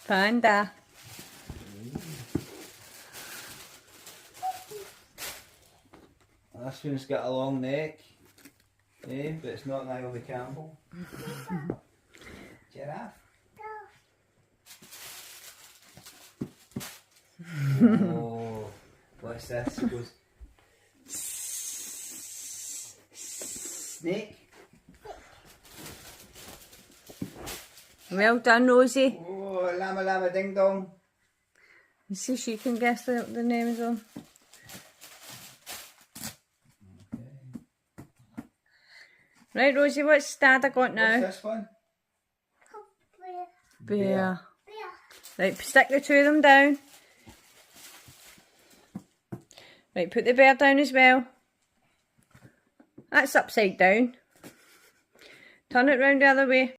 Panda. This one's got a long neck, but it's not Naomi Campbell. Giraffe. Oh, what's this? It goes snake. Well done, Rosie. Oh, llama llama ding dong. You see, she can guess the names of them. Right, Rosie, what's Dad got now? What's this one? Bear. Right, stick the two of them down. Right, put the bear down as well. That's upside down. Turn it round the other way.